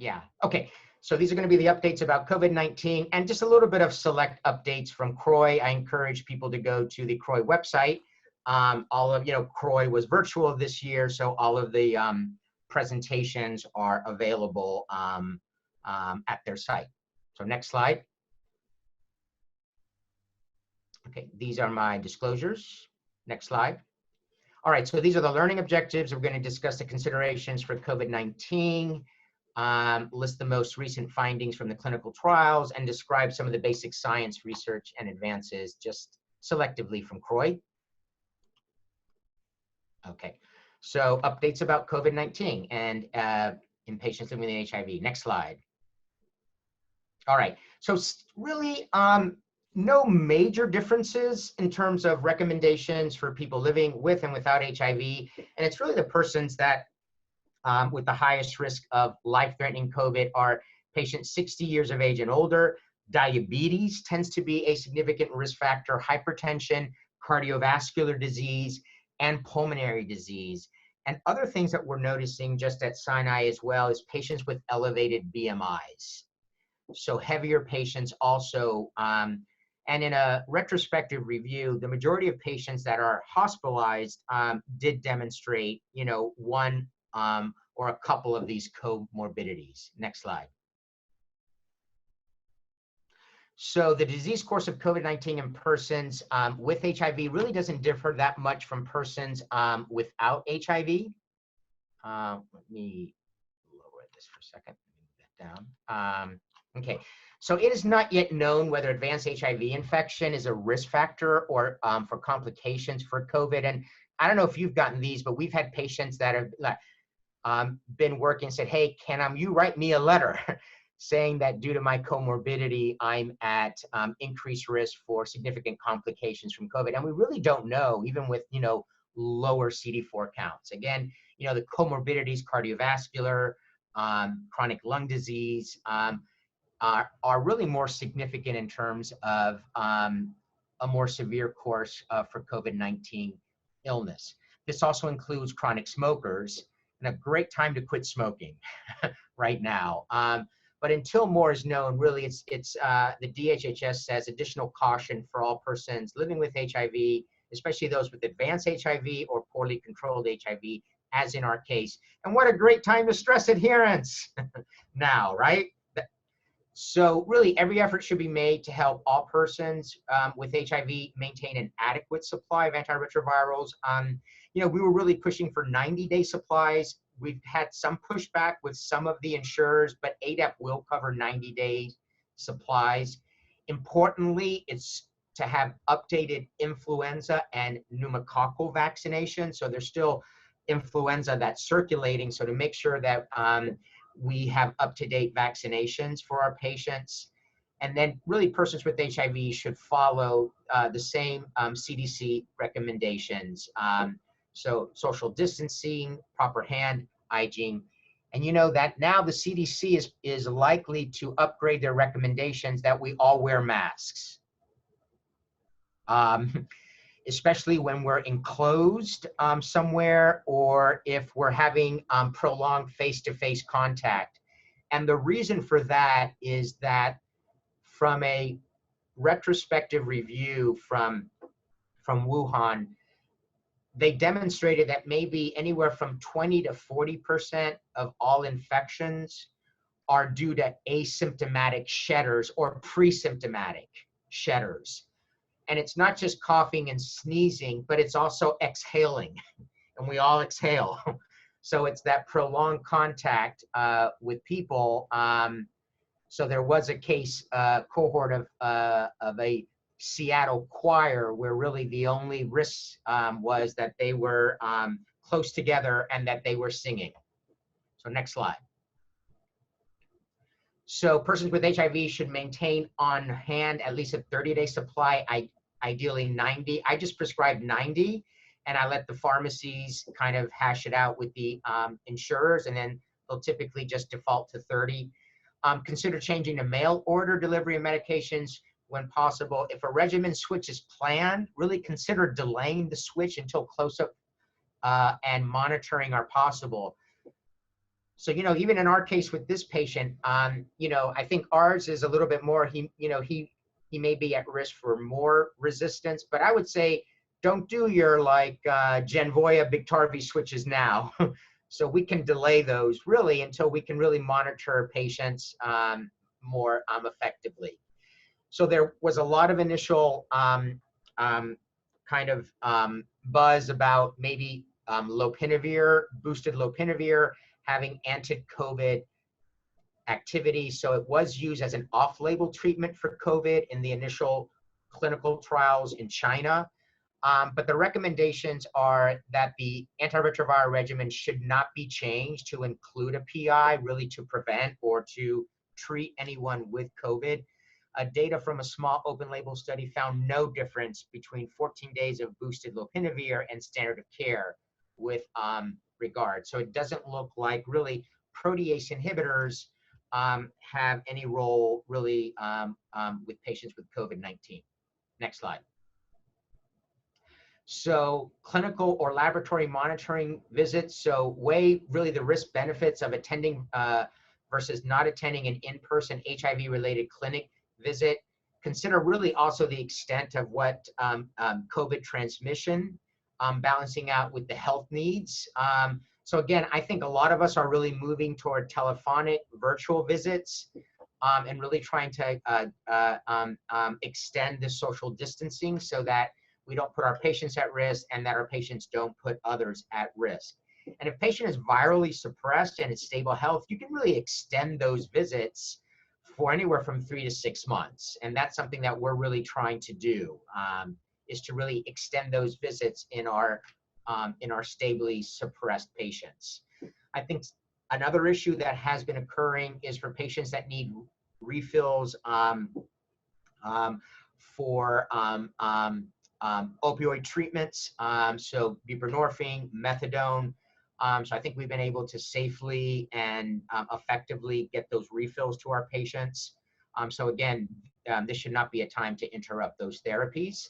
Yeah. Okay. So these are going to be the updates about COVID-19 and just a little bit of select updates from CROI. I encourage people to go to the CROI website. All of, CROI was virtual this year, so all of the presentations are available at their site. So next slide. Okay, these are my disclosures. Next slide. All right, so these are the learning objectives. We're going to discuss the considerations for COVID-19, list the most recent findings from the clinical trials, and describe some of the basic science research and advances just selectively from CROI. Okay, so updates about COVID-19 and in patients living with HIV. Next slide. All right, so really no major differences in terms of recommendations for people living with and without HIV. And it's really the persons that with the highest risk of life-threatening COVID are patients 60 years of age and older. Diabetes tends to be a significant risk factor, hypertension, cardiovascular disease, and pulmonary disease. And other things that we're noticing just at Sinai as well is patients with elevated BMIs. So heavier patients also, and in a retrospective review, the majority of patients that are hospitalized did demonstrate, one or a couple of these comorbidities. Next slide. So the disease course of COVID-19 in persons with HIV really doesn't differ that much from persons without HIV. Let me lower this for a second. Move that down. Okay. So it is not yet known whether advanced HIV infection is a risk factor or for complications for COVID. And I don't know if you've gotten these, but we've had patients that have been working and said, hey, can you write me a letter saying that due to my comorbidity, I'm at increased risk for significant complications from COVID. And we really don't know, even with, lower CD4 counts. Again, the comorbidities, cardiovascular, chronic lung disease, are really more significant in terms of a more severe course for COVID-19 illness. This also includes chronic smokers, and a great time to quit smoking right now. But until more is known, really, it's the DHHS says additional caution for all persons living with HIV, especially those with advanced HIV or poorly controlled HIV, as in our case. And what a great time to stress adherence now, right? So really, every effort should be made to help all persons with HIV maintain an adequate supply of antiretrovirals. We were really pushing for 90-day supplies. We've had some pushback with some of the insurers, but ADAP will cover 90-day supplies. Importantly, it's to have updated influenza and pneumococcal vaccination. So there's still influenza that's circulating. So to make sure that we have up-to-date vaccinations for our patients. And then really persons with HIV should follow the same CDC recommendations. So social distancing, proper hand hygiene. And that now the CDC is likely to upgrade their recommendations that we all wear masks. Especially when we're enclosed somewhere or if we're having prolonged face-to-face contact. And the reason for that is that from a retrospective review from Wuhan, they demonstrated that maybe anywhere from 20 to 40% of all infections are due to asymptomatic shedders or pre-symptomatic shedders. And it's not just coughing and sneezing, but it's also exhaling, and we all exhale. So it's that prolonged contact with people. So there was a case cohort of a Seattle choir where really the only risk was that they were close together and that they were singing. So next slide. So persons with HIV should maintain on hand at least a 30-day supply, ideally 90. I just prescribed 90, and I let the pharmacies kind of hash it out with the insurers, and then they'll typically just default to 30. Consider changing to mail order delivery of medications when possible. If a regimen switch is planned, really consider delaying the switch until close-up and monitoring are possible. So, even in our case with this patient, I think ours is a little bit more, he may be at risk for more resistance, but I would say don't do your like Genvoya Biktarvy switches now. So we can delay those really until we can really monitor patients more effectively. So there was a lot of initial kind of buzz about maybe lopinavir, boosted lopinavir, having anti-COVID activity. So it was used as an off-label treatment for COVID in the initial clinical trials in China. But the recommendations are that the antiretroviral regimen should not be changed to include a PI, really to prevent or to treat anyone with COVID. Data from a small open label study found no difference between 14 days of boosted lopinavir and standard of care with regard. So it doesn't look like really protease inhibitors have any role really with patients with COVID-19. Next slide. So clinical or laboratory monitoring visits. So weigh really the risk benefits of attending versus not attending an in-person HIV-related clinic visit. Consider really also the extent of what COVID transmission, balancing out with the health needs. So again, I think a lot of us are really moving toward telephonic virtual visits and really trying to extend the social distancing so that we don't put our patients at risk and that our patients don't put others at risk. And if patient is virally suppressed and it's stable health, you can really extend those visits for anywhere from 3 to 6 months. And that's something that we're really trying to do, is to really extend those visits in our stably suppressed patients. I think another issue that has been occurring is for patients that need refills for opioid treatments, so buprenorphine, methadone. So I think we've been able to safely and effectively get those refills to our patients. So again, this should not be a time to interrupt those therapies.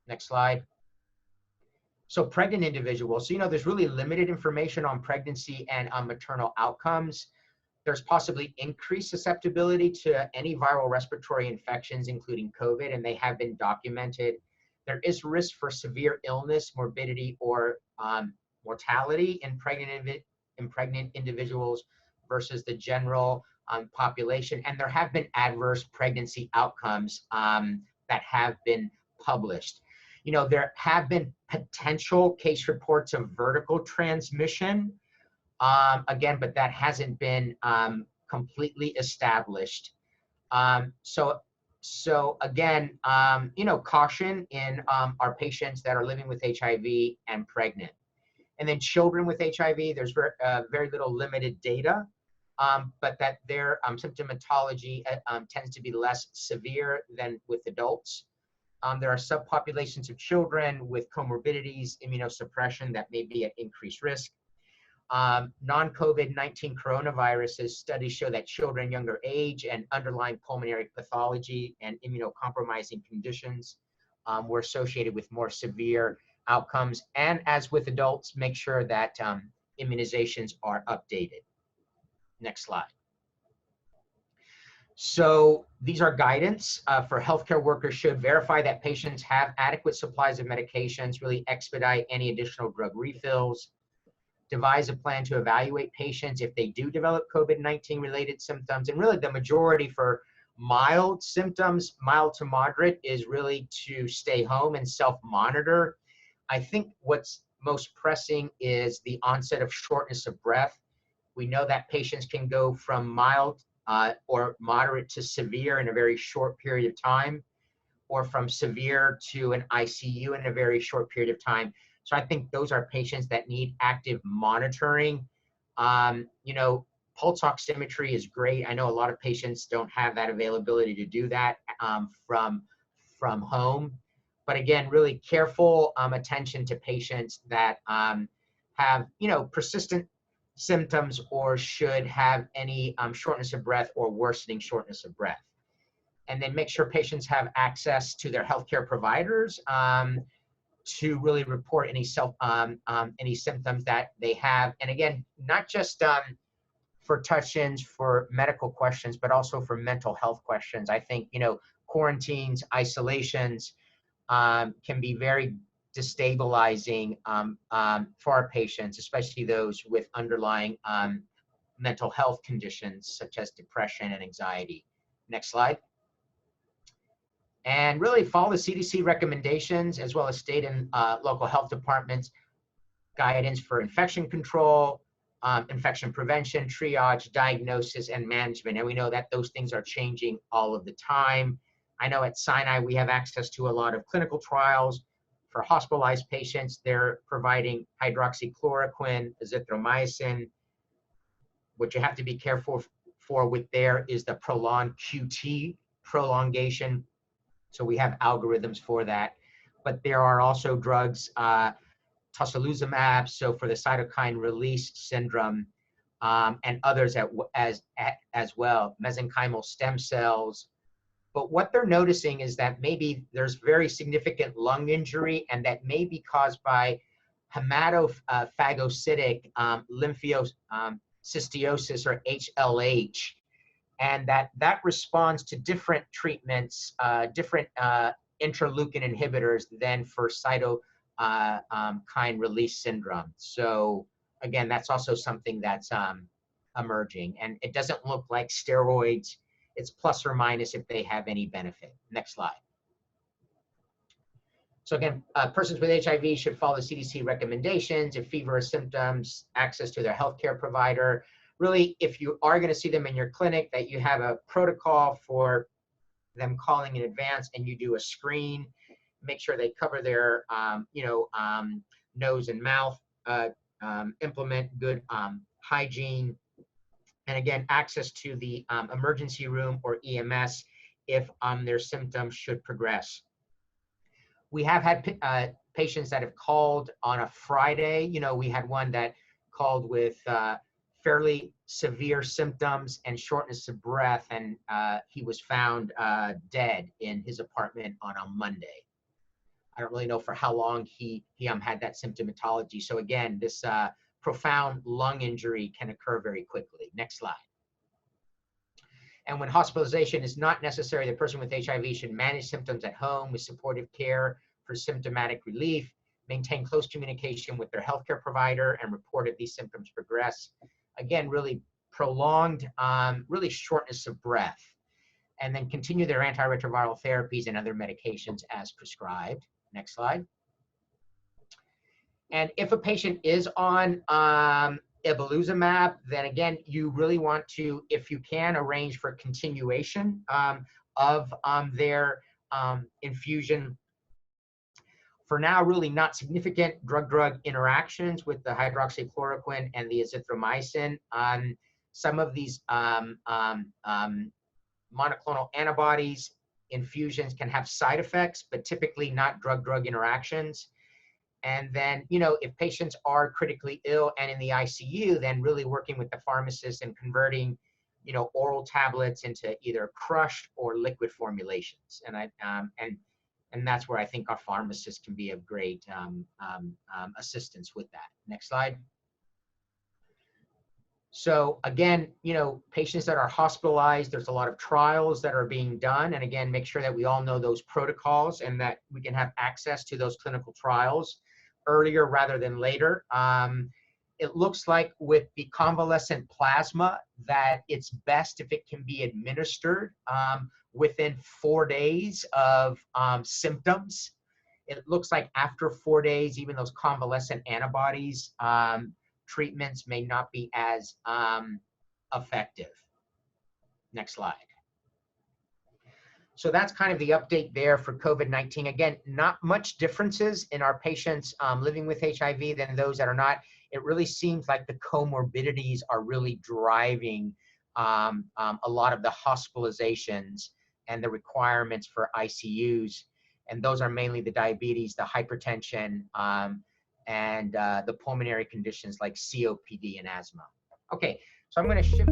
Next slide. So pregnant individuals, so there's really limited information on pregnancy and on maternal outcomes. There's possibly increased susceptibility to any viral respiratory infections, including COVID, and they have been documented. There is risk for severe illness, morbidity, or mortality in pregnant individuals versus the general population. And there have been adverse pregnancy outcomes that have been published. There have been potential case reports of vertical transmission, again, but that hasn't been completely established. So again, caution in our patients that are living with HIV and pregnant. And then children with HIV, there's very little limited data, but that their symptomatology tends to be less severe than with adults. There are subpopulations of children with comorbidities, immunosuppression that may be at increased risk. Non-COVID-19 coronaviruses, studies show that children younger age and underlying pulmonary pathology and immunocompromising conditions were associated with more severe outcomes. And as with adults, make sure that immunizations are updated. Next slide. So these are guidance for healthcare workers should verify that patients have adequate supplies of medications, really expedite any additional drug refills, devise a plan to evaluate patients if they do develop COVID-19 related symptoms. And really the majority for mild symptoms, mild to moderate, is really to stay home and self-monitor. I think what's most pressing is the onset of shortness of breath. We know that patients can go from mild or moderate to severe in a very short period of time, or from severe to an ICU in a very short period of time. So I think those are patients that need active monitoring. Pulse oximetry is great. I know a lot of patients don't have that availability to do that from home. But again, really careful attention to patients that have, persistent symptoms or should have any shortness of breath or worsening shortness of breath. And then make sure patients have access to their healthcare providers to really report any symptoms that they have. And again, not just for touch-ins, for medical questions, but also for mental health questions. I think, quarantines, isolations can be very destabilizing for our patients, especially those with underlying mental health conditions such as depression and anxiety. Next slide. And really follow the CDC recommendations as well as state and local health departments guidance for infection control, infection prevention, triage, diagnosis, and management. And we know that those things are changing all of the time. I know at Sinai, we have access to a lot of clinical trials for hospitalized patients. They're providing hydroxychloroquine, azithromycin. What you have to be careful for with there is the prolonged QT prolongation. So we have algorithms for that. But there are also drugs, tocilizumab, so for the cytokine release syndrome, and others as well, mesenchymal stem cells. But what they're noticing is that maybe there's very significant lung injury, and that may be caused by hematophagocytic lymphocystiosis, or HLH, and that responds to different treatments, different interleukin inhibitors than for cytokine release syndrome. So again, that's also something that's emerging, and it doesn't look like steroids. It's plus or minus if they have any benefit. Next slide. So again, persons with HIV should follow the CDC recommendations. If fever or symptoms, access to their healthcare provider. Really, if you are going to see them in your clinic, that you have a protocol for them calling in advance, and you do a screen. Make sure they cover their, nose and mouth, implement good hygiene. And again, access to the emergency room or EMS if their symptoms should progress. We have had patients that have called on a Friday. We had one that called with fairly severe symptoms and shortness of breath, and he was found dead in his apartment on a Monday. I don't really know for how long he had that symptomatology. So again, this profound lung injury can occur very quickly. Next slide. And when hospitalization is not necessary, the person with HIV should manage symptoms at home with supportive care for symptomatic relief, maintain close communication with their healthcare provider, and report if these symptoms progress. Again, really prolonged, really shortness of breath, and then continue their antiretroviral therapies and other medications as prescribed. Next slide. And if a patient is on ibalizumab, then again, you really want to, if you can, arrange for continuation of their infusion. For now, really not significant drug-drug interactions with the hydroxychloroquine and the azithromycin. Some of these monoclonal antibodies infusions can have side effects, but typically not drug-drug interactions. And then, if patients are critically ill and in the ICU, then really working with the pharmacist and converting, oral tablets into either crushed or liquid formulations. And that's where I think our pharmacists can be of great assistance with that. Next slide. So again, patients that are hospitalized, there's a lot of trials that are being done. And again, make sure that we all know those protocols and that we can have access to those clinical trials earlier rather than later. It looks like with the convalescent plasma that it's best if it can be administered within 4 days of symptoms. It looks like after 4 days, even those convalescent antibodies treatments may not be as effective. Next slide. So that's kind of the update there for COVID-19. Again, not much differences in our patients living with HIV than those that are not. It really seems like the comorbidities are really driving a lot of the hospitalizations and the requirements for ICUs. And those are mainly the diabetes, the hypertension, and the pulmonary conditions like COPD and asthma. Okay, so I'm going to shift.